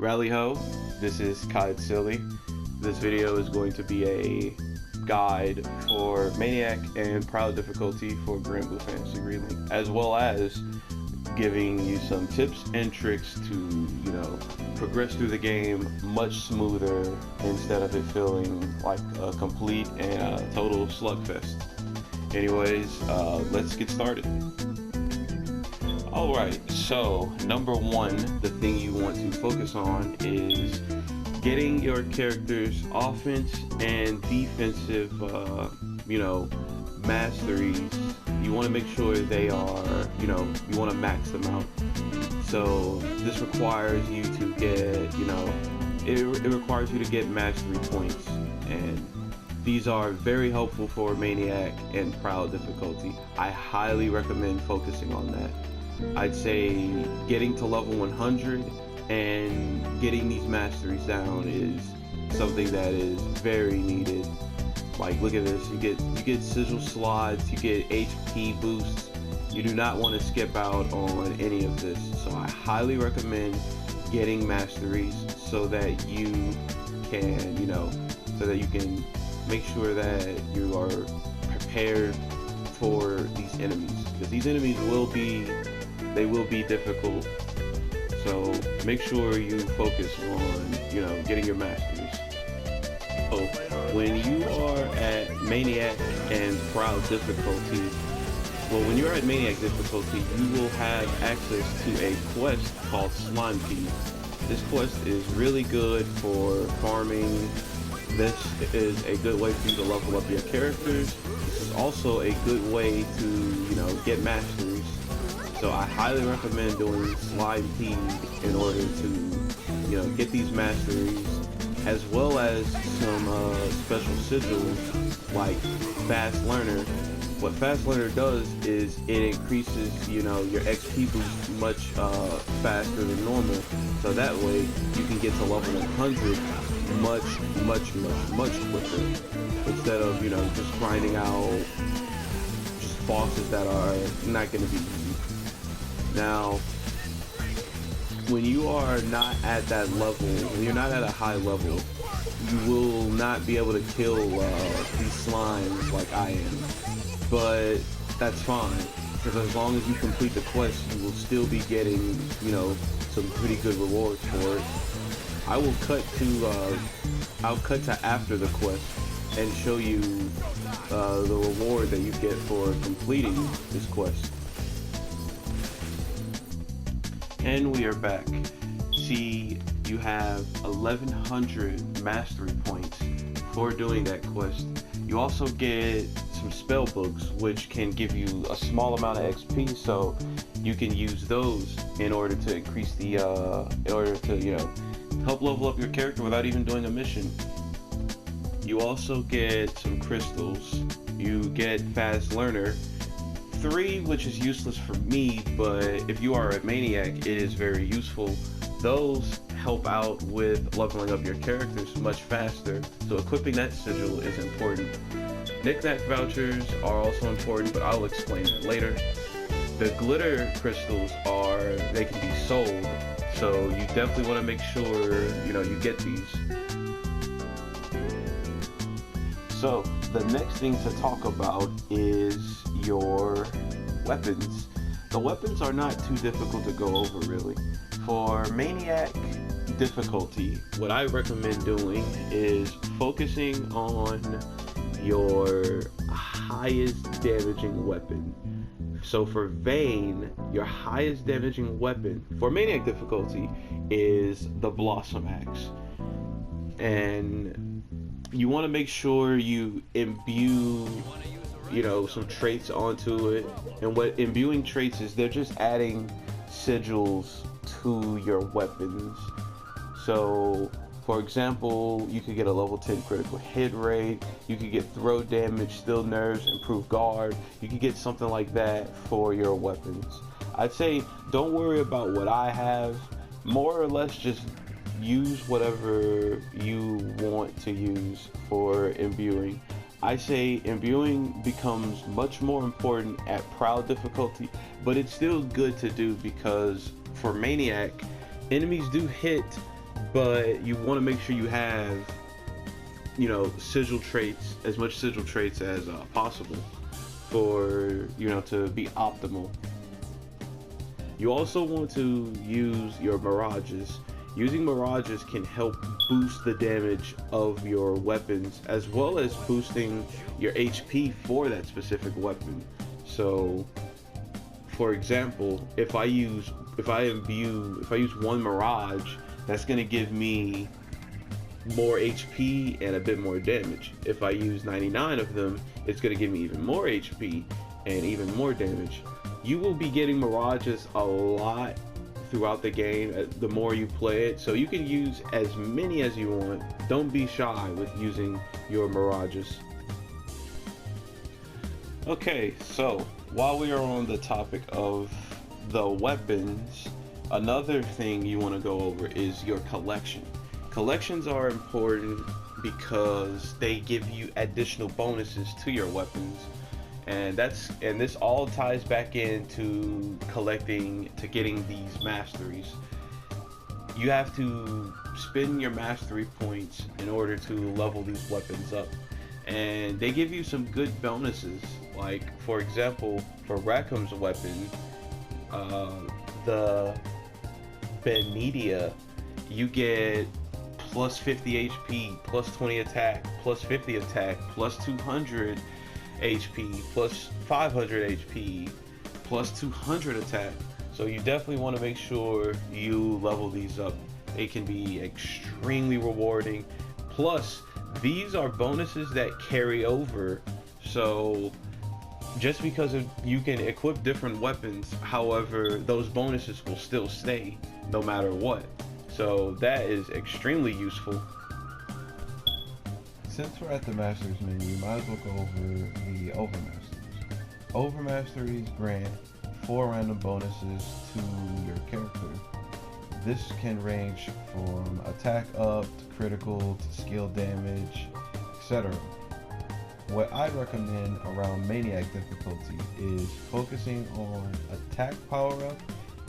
Rally ho, this is Kai Silly. This video is going to be a guide for Maniac and Proud difficulty for Granblue Relink, as well as giving you some tips and tricks to, progress through the game much smoother instead of it feeling like a complete and total slugfest. Anyways, let's get started. Alright, so number one, the thing you want to focus on is getting your characters offense and defensive, masteries. You want to make sure they are, you want to max them out. So this requires you to get, it requires you to get mastery points, and these are very helpful for Maniac and Proud difficulty. I highly recommend focusing on that. I'd say getting to level 100 and getting these masteries down is something that is very needed. Like, look at this, you get sigil slots, you get HP boosts. You do not want to skip out on any of this. So I highly recommend getting masteries so that you can, make sure that you are prepared for these enemies, because these enemies will be difficult. So make sure you focus on, getting your masteries. So when you are at Maniac and Proud difficulty, when you're at Maniac difficulty, you will have access to a quest called Slime Pea. This quest is really good for farming. This is a good way for you to level up your characters. This is also a good way to, get masteries. So I highly recommend doing Slime Pea in order to, get these masteries, as well as some special sigils like Fast Learner. What Fast Learner does is it increases, your XP boost much faster than normal. So that way you can get to level 100 much quicker, instead of, just grinding out just bosses that are not going to be easy. Now, when you are not at that level, when you're not at a high level, you will not be able to kill these slimes like I am. But that's fine, because as long as you complete the quest, you will still be getting, some pretty good rewards for it. I'll cut to after the quest and show you the reward that you get for completing this quest. And we are back. See, you have 1100 mastery points for doing that quest. You also get some spell books, which can give you a small amount of XP, so you can use those in order to increase the, help level up your character without even doing a mission. You also get some crystals. You get Fast Learner 3, which is useless for me, but if you are a Maniac, it is very useful. Those help out with leveling up your characters much faster, so equipping that sigil is important. Knick-knack vouchers are also important, but I'll explain that later. The glitter crystals they can be sold, so you definitely want to make sure, you get these. So the next thing to talk about is your weapons. The weapons are not too difficult to go over, really. For Maniac difficulty, what I recommend doing is focusing on your highest damaging weapon. So for Vayne, your highest damaging weapon for Maniac difficulty is the Blossom Axe. And you want to make sure you imbue, some traits onto it. And what imbuing traits is, they're just adding sigils to your weapons. So for example, you could get a level 10 critical hit rate, you could get throw damage, still nerves, improved guard. You could get something like that for your weapons. I'd say don't worry about what I have. More or less just use whatever you want to use for imbuing. I say imbuing becomes much more important at Proud difficulty, but it's still good to do because for Maniac, enemies do hit but you want to make sure you have, you know, sigil traits, as much sigil traits as possible for, you know, to be optimal. You also want to use your mirages. Using mirages can help boost the damage of your weapons as well as boosting your HP for that specific weapon. So for example, if I use one mirage, that's going to give me more HP and a bit more damage. If I use 99 of them, it's going to give me even more HP and even more damage. You will be getting mirages a lot throughout the game the more you play it, so you can use as many as you want. Don't be shy with using your mirages. Okay, so while we are on the topic of the weapons, another thing you want to go over is your collection. Collections are important because they give you additional bonuses to your weapons, and this all ties back into getting these masteries. You have to spend your mastery points in order to level these weapons up, and they give you some good bonuses. Like for example, for Rackham's weapon, the Benedia, you get plus 50 HP, plus 20 attack, plus 50 attack, plus 200 HP, plus 500 HP, plus 200 attack. So you definitely want to make sure you level these up. They can be extremely rewarding. Plus, these are bonuses that carry over. So just because you can equip different weapons, however, those bonuses will still stay no matter what. So that is extremely useful. Since we're at the Masters menu, we might as well go over the Overmasters. Overmasteries grant 4 random bonuses to your character. This can range from attack up to critical to skill damage, etc. What I recommend around Maniac difficulty is focusing on attack power up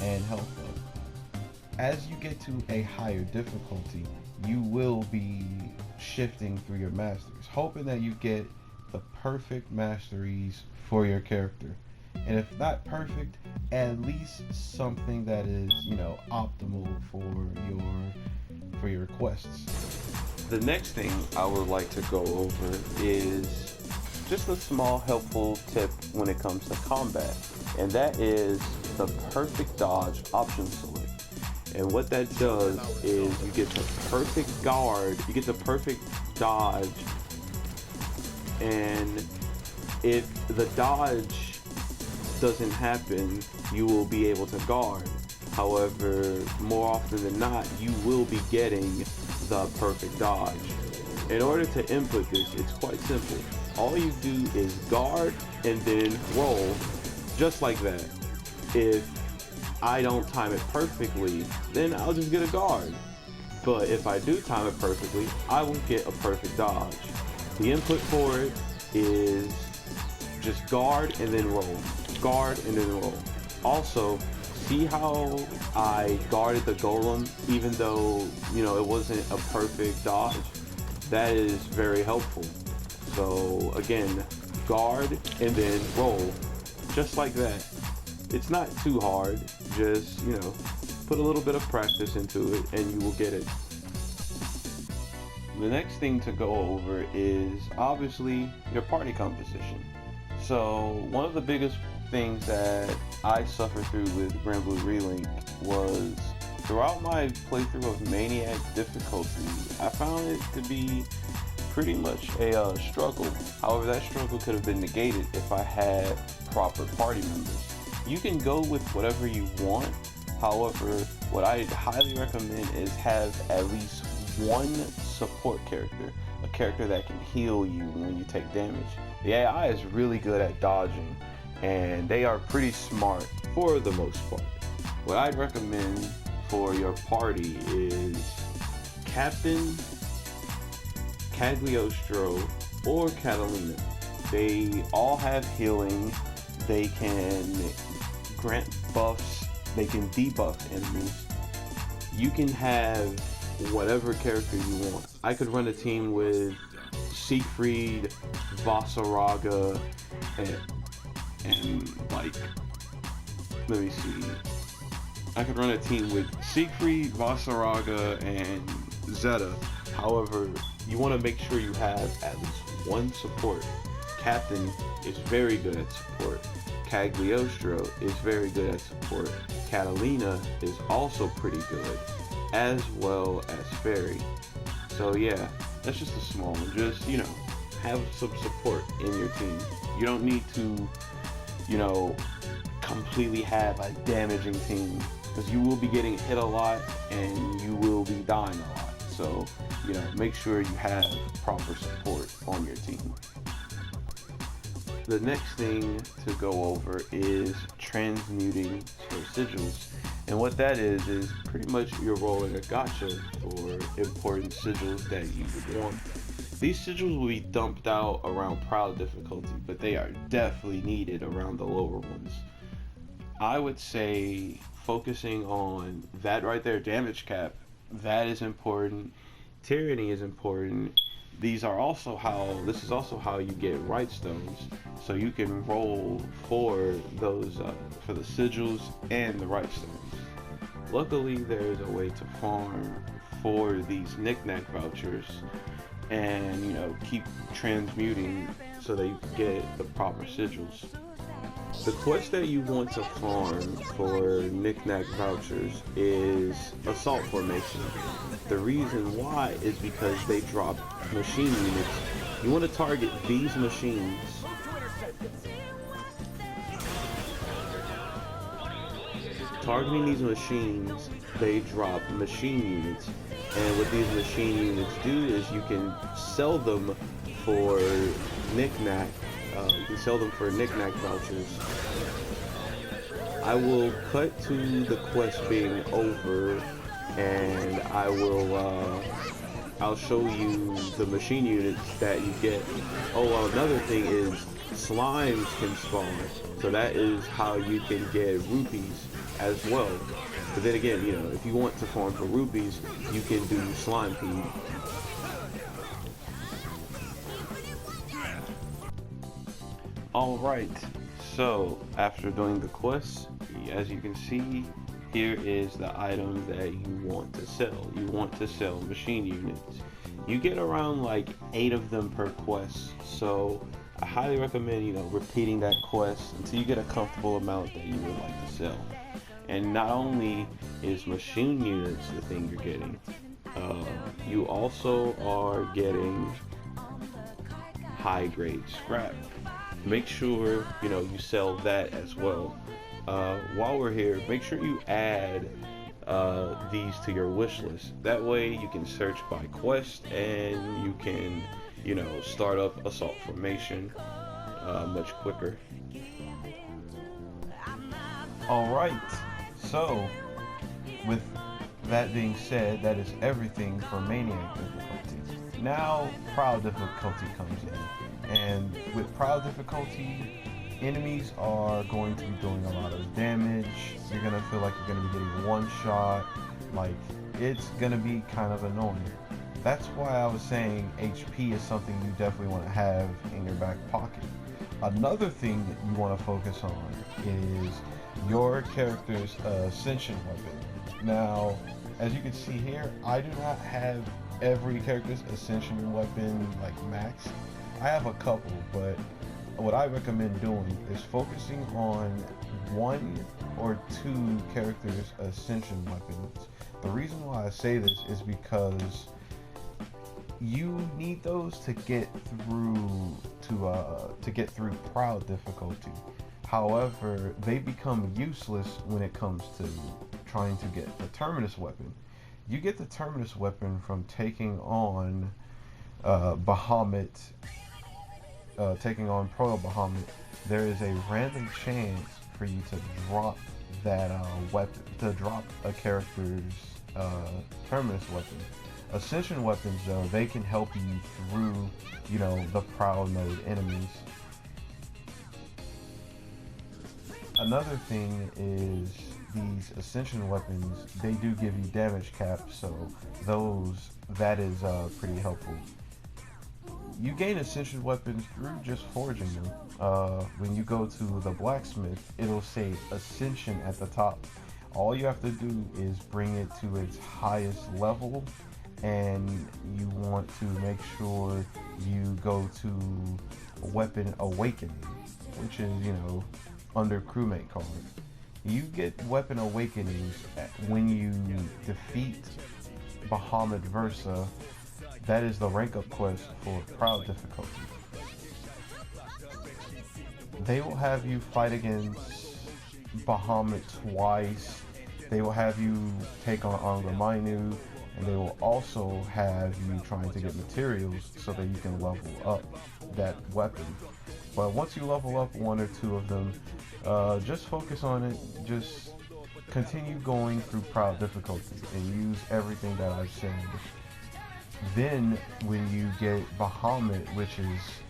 and health up. As you get to a higher difficulty, you will be shifting through your masteries, hoping that you get the perfect masteries for your character. And if not perfect, at least something that is, you know, optimal for your quests. The next thing I would like to go over is just a small helpful tip when it comes to combat, and that is the perfect dodge option select. And what that does is you get the perfect guard, you get the perfect dodge, and if the dodge doesn't happen, you will be able to guard. However, more often than not, you will be getting the perfect dodge. In order to input this, it's quite simple. All you do is guard and then roll, just like that. If I don't time it perfectly, then I'll just get a guard. But if I do time it perfectly, I will get a perfect dodge. The input for it is just guard and then roll. Guard and then roll. Also, see how I guarded the golem even though, you know, it wasn't a perfect dodge? That is very helpful. So again, guard and then roll. Just like that. It's not too hard. Just, you know, put a little bit of practice into it and you will get it. The next thing to go over is obviously your party composition. So one of the biggest things that I suffered through with Granblue Relink was throughout my playthrough of Maniac difficulty, I found it to be pretty much a struggle. However, that struggle could have been negated if I had proper party members. You can go with whatever you want. However, what I highly recommend is have at least one support character, a character that can heal you when you take damage. The AI is really good at dodging, and they are pretty smart for the most part. What I'd recommend for your party is Captain, Cagliostro, or Catalina. They all have healing. They can grant buffs. They can debuff enemies. You can have whatever character you want. I could run a team with Siegfried, Vasaraga, and like, let me see. I could run a team with Siegfried, Vasaraga, and Zeta. However, you want to make sure you have at least one support. Captain is very good at support. Cagliostro is very good at support. Catalina is also pretty good, as well as Fairy. So yeah, that's just a small one. Just, have some support in your team. You don't need to, completely have a damaging team, because you will be getting hit a lot and you will be dying a lot. So, make sure you have proper support on your team. The next thing to go over is transmuting for sigils. And what that is pretty much you're rolling a gacha for important sigils that you would want. These sigils will be dumped out around proud difficulty, but they are definitely needed around the lower ones. I would say focusing on that right there, damage cap, that is important. Tyranny is important. This is also how you get right stones, so you can roll for those for the sigils and the right stones. Luckily, there is a way to farm for these knick-knack vouchers, and keep transmuting so that you can get the proper sigils. The quest that you want to farm for knick-knack vouchers is Assault Formation. The reason why is because they drop machine units. You want to target these machines. Targeting these machines, they drop machine units. And what these machine units do is you can sell them for knick-knack. You can sell them for knick-knack vouchers. I will cut to the quest being over, and I'll show you the machine units that you get. Oh, another thing is slimes can spawn, so that is how you can get rupees as well. But then again, if you want to farm for rupees, you can do slime feed. Alright, so after doing the quest, as you can see, here is the item that you want to sell. You want to sell machine units. You get around like 8 of them per quest, so I highly recommend, repeating that quest until you get a comfortable amount that you would like to sell. And not only is machine units the thing you're getting, you also are getting high grade scrap. Make sure you sell that as well. While we're here, make sure you add these to your wish list. That way you can search by quest, and you can start up Assault Formation much quicker. Alright, so with that being said, that is everything for Maniac difficulty. Now Proud difficulty comes in, and with Proud difficulty, enemies are going to be doing a lot of damage. You're going to feel like you're going to be getting one shot. Like, it's going to be kind of annoying. That's why I was saying HP is something you definitely want to have in your back pocket. Another thing that you want to focus on is your character's ascension weapon. Now, as you can see here, I do not have every character's ascension weapon like maxed. I have a couple, but what I recommend doing is focusing on 1 or 2 characters' ascension weapons. The reason why I say this is because you need those to get through Proud difficulty. However, they become useless when it comes to trying to get the Terminus weapon. You get the Terminus weapon from taking on Bahamut. Taking on Proto Bahamut, there is a random chance for you to drop that weapon, to drop a character's Terminus weapon. Ascension weapons, though, they can help you through, the Proud mode enemies. Another thing is these ascension weapons, they do give you damage caps, so that is pretty helpful. You gain ascension weapons through just forging them. When you go to the blacksmith, it'll say ascension at the top. All you have to do is bring it to its highest level, and you want to make sure you go to weapon awakening, which is, under crewmate card. You get weapon awakenings when you defeat Bahamut Versa. That is the rank up quest for Proud difficulty. They will have you fight against Bahamut twice. They will have you take on Angra Mainu, and they will also have you trying to get materials so that you can level up that weapon. But once you level up one or two of them, just focus on it. Just continue going through Proud difficulty and use everything that I've said. Then when you get Bahamut,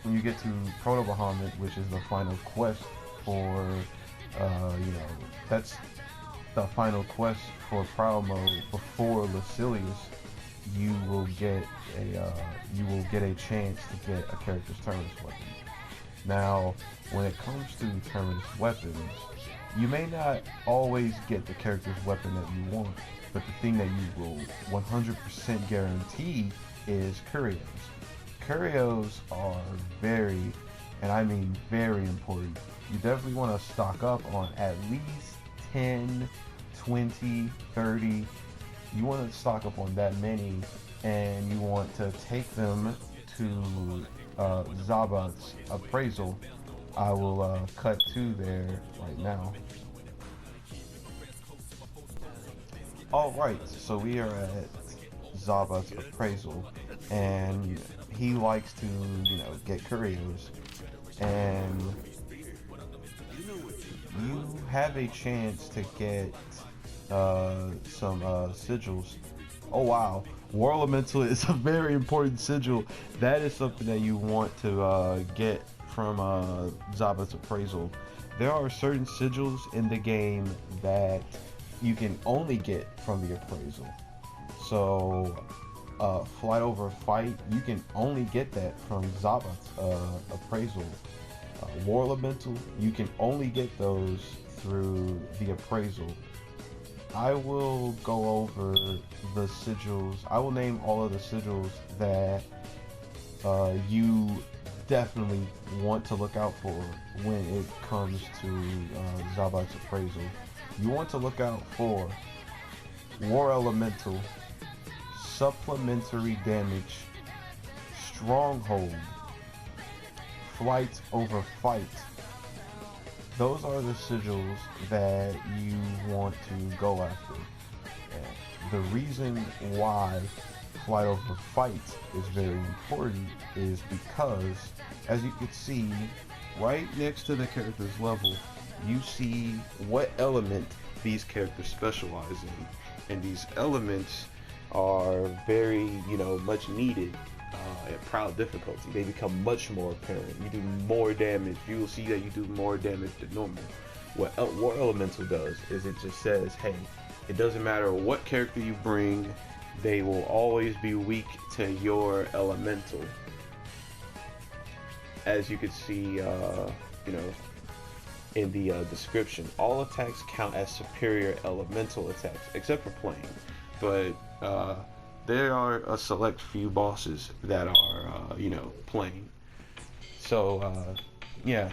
when you get to Proto Bahamut, which is the final quest for, that's the final quest for Proud mode before Lucilius, you will get a chance to get a character's terminus weapon. Now, when it comes to terminus weapons, you may not always get the character's weapon that you want, but the thing that you will 100% guarantee is curios. Curios are very, and I mean very important. You definitely want to stock up on at least 10, 20, 30. You want to stock up on that many, and you want to take them to Zabat's appraisal. I will cut to there right now. Alright, so we are at Zabat's appraisal, and he likes to, get curios, and you have a chance to get some sigils. Oh wow, War Elemental is a very important sigil. That is something that you want to get from Zabat's appraisal. There are certain sigils in the game that you can only get from the appraisal. So, Flight Over Fight, you can only get that from Zabat's appraisal. War Elemental, you can only get those through the appraisal. I will go over the sigils. I will name all of the sigils that you definitely want to look out for when it comes to Zabat's appraisal. You want to look out for War Elemental, Supplementary Damage, Stronghold, Flight Over Fight. Those are the sigils that you want to go after. And the reason why Flight Over Fight is very important is because, as you can see, right next to the character's level, you see what element these characters specialize in. And these elements are very, much needed at Proud difficulty. They become much more apparent. You do more damage. You will see that you do more damage than normal. What War Elemental does is it just says, hey, it doesn't matter what character you bring, they will always be weak to your elemental. As you can see, in the description, all attacks count as superior elemental attacks, except for plane. But there are a select few bosses that are, plane. So, yeah,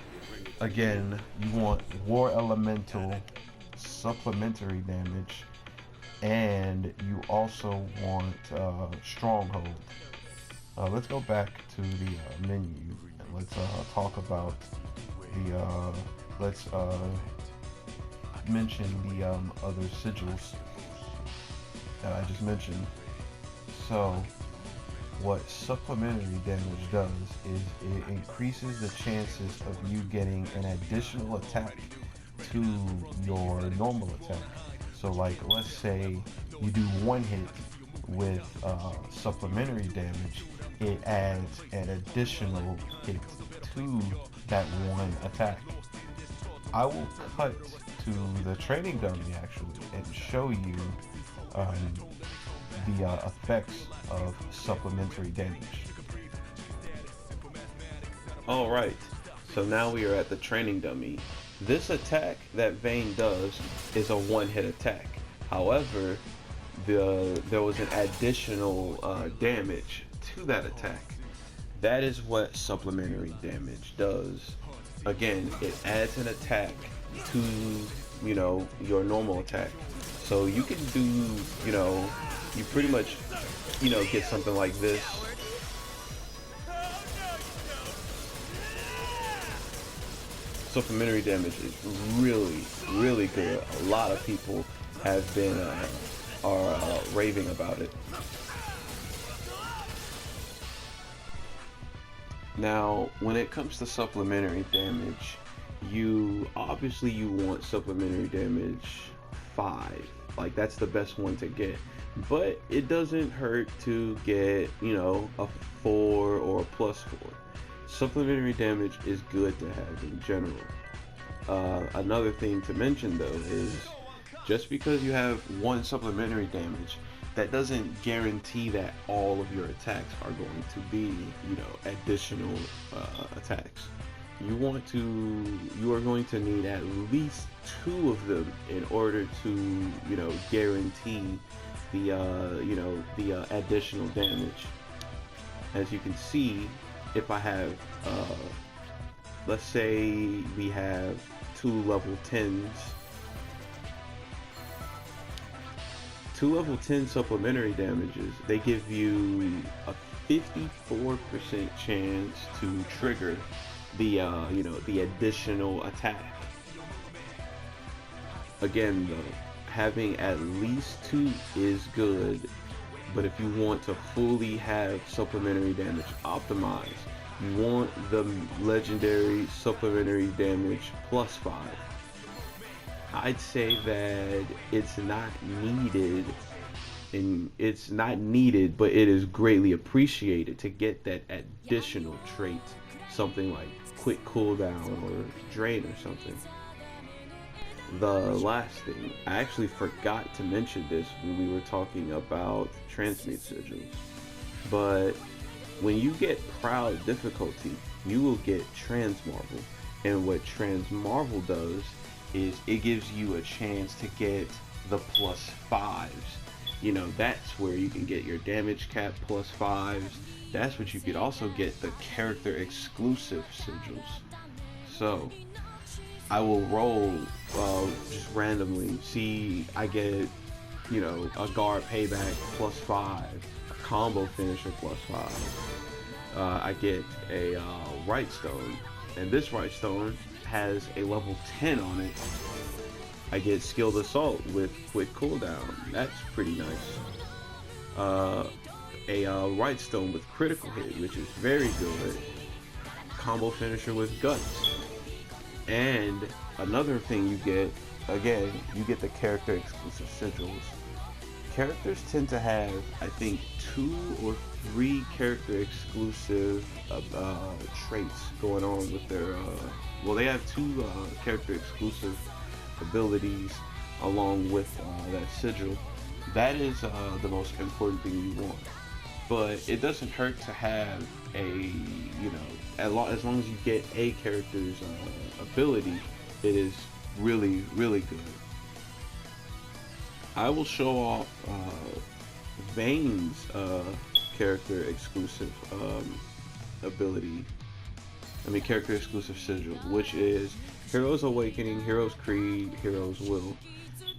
again, you want War Elemental, supplementary damage, and you also want Stronghold. Let's go back to the menu and let's talk about the let's mention the other sigils that I just mentioned. So what supplementary damage does is it increases the chances of you getting an additional attack to your normal attack. So like, let's say you do one hit with supplementary damage, it adds an additional hit to that one attack. I will cut to the training dummy actually and show you um, the effects of supplementary damage. Alright, so now we are at the training dummy. This attack that Vayne does is a one-hit attack. However, there was an additional damage to that attack. That is what supplementary damage does. Again, it adds an attack to, your normal attack. So you can do, you pretty much, get something like this. Supplementary damage is really, really good. A lot of people have been are raving about it. Now, when it comes to supplementary damage, you want supplementary damage 5. Like, that's the best one to get. But it doesn't hurt to get, a 4 or a +4. Supplementary damage is good to have in general. Another thing to mention though is just because you have one supplementary damage, that doesn't guarantee that all of your attacks are going to be, additional attacks. You are going to need at least 2 of them in order to, guarantee the additional damage. As you can see, if I have, let's say we have 2 level 10s. 2 level 10 supplementary damages, they give you a 54% chance to trigger the the additional attack. Again though, having at least 2 is good, but if you want to fully have supplementary damage optimized, you want the legendary supplementary damage +5. I'd say that it's not needed, but it is greatly appreciated to get that additional trait, something like quick cooldown or drain or something. The last thing, I actually forgot to mention this when we were talking about transmute sigils, but when you get proud difficulty, you will get transmarvel, and what transmarvel does is it gives you a chance to get the +5s. That's where you can get your damage cap +5s. That's what you could also get the character exclusive sigils. So I will roll just randomly. See, I get, a guard payback +5, a combo finisher +5. I get a right stone, and this right stone has a level 10 on it. I get skilled assault with quick cooldown. That's pretty nice. A right stone with critical hit, which is very good. Combo finisher with guts. And another thing you get, again, you get the character exclusive sigils. Characters tend to have, I think, 2 or 3 character exclusive traits going on with their they have 2 character exclusive abilities along with that sigil. That is the most important thing you want. But it doesn't hurt to have a, as long as you get a character's ability, it is really, really good. I will show off Vayne's character exclusive ability. Character exclusive sigil, which is Hero's Awakening, Hero's Creed, Hero's Will.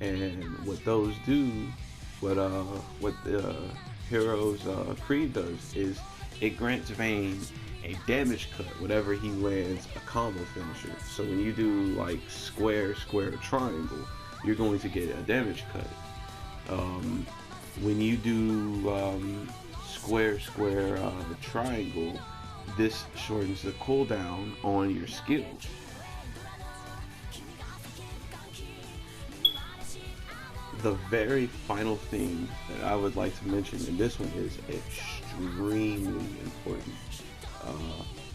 And what those do, what Hero's Creed does is it grants Vayne a damage cut whenever he lands a combo finisher. So when you do like square, triangle, you're going to get a damage cut. When you do square, triangle, this shortens the cooldown on your skills. The very final thing that I would like to mention in this one is extremely important.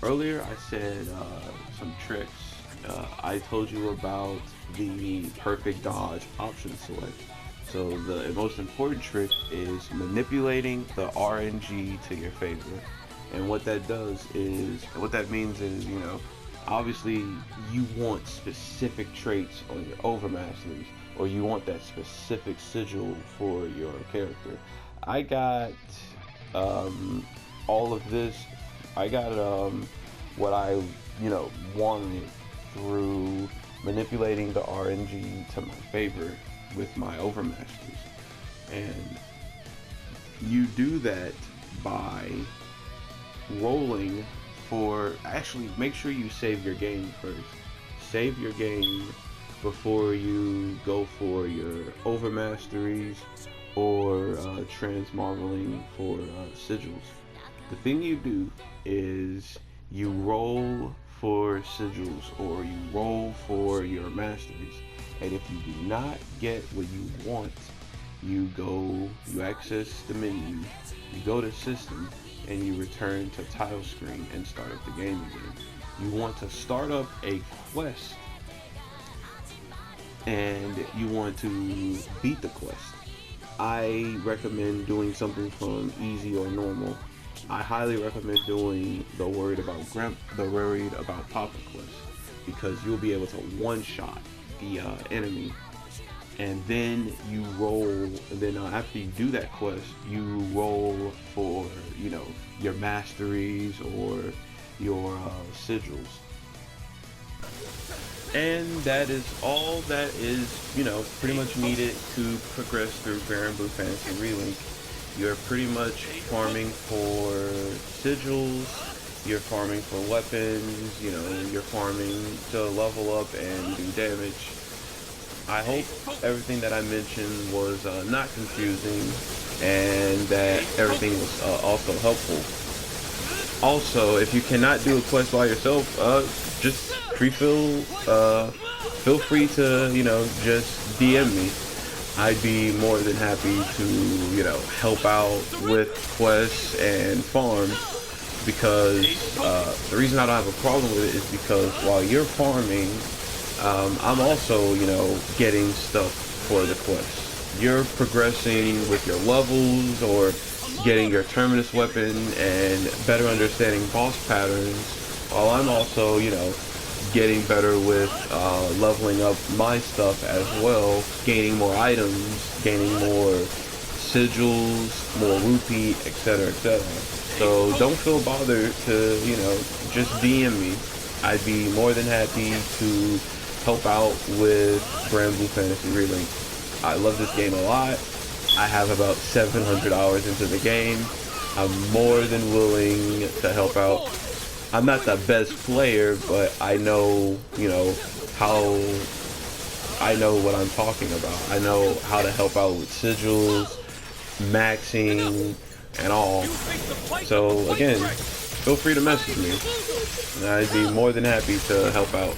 Earlier I said some tricks I told you about the perfect dodge option select. So the most important trick is manipulating the RNG to your favor. And what that does is, what that means is, you know, obviously you want specific traits on your overmasters, or you want that specific sigil for your character. I got all of this. I got what I, you know, wanted through manipulating the RNG to my favor with my overmasters. And you do that by rolling for, actually make sure you save your game first. Save your game before you go for your overmasteries or transmarveling for sigils. The thing you do is you roll for sigils or you roll for your masteries, and if you do not get what you want, you access the menu, you go to system, and you return to title screen and start up the game again. You want to start up a quest, and you want to beat the quest. I recommend doing something from easy or normal. I highly recommend doing the worried about Papa quest, because you'll be able to one-shot the enemy, and then you roll. And then after you do that quest, you roll for, you know, your masteries or your sigils. And that is all that is, you know, pretty much needed to progress through Granblue Fantasy Relink. You're pretty much farming for sigils, you're farming for weapons, you know, you're farming to level up and do damage. I hope everything that I mentioned was not confusing, and that everything was also helpful. Also, if you cannot do a quest by yourself, just feel free to, you know, just DM me. I'd be more than happy to, you know, help out with quests and farms, because the reason I don't have a problem with it is because while you're farming, I'm also, you know, getting stuff for the quest. You're progressing with your levels or getting your terminus weapon and better understanding boss patterns, while I'm also, you know, getting better with leveling up my stuff as well, gaining more items, gaining more sigils, more rupee, etc., etc. So don't feel bothered to, you know, just DM me. I'd be more than happy to help out with Granblue Fantasy Relink. I love this game a lot. I have about 700 hours into the game. I'm more than willing to help out. I'm not the best player, but I know, you know, I know what I'm talking about. I know how to help out with sigils, maxing, and all. So again, feel free to message me. I'd be more than happy to help out.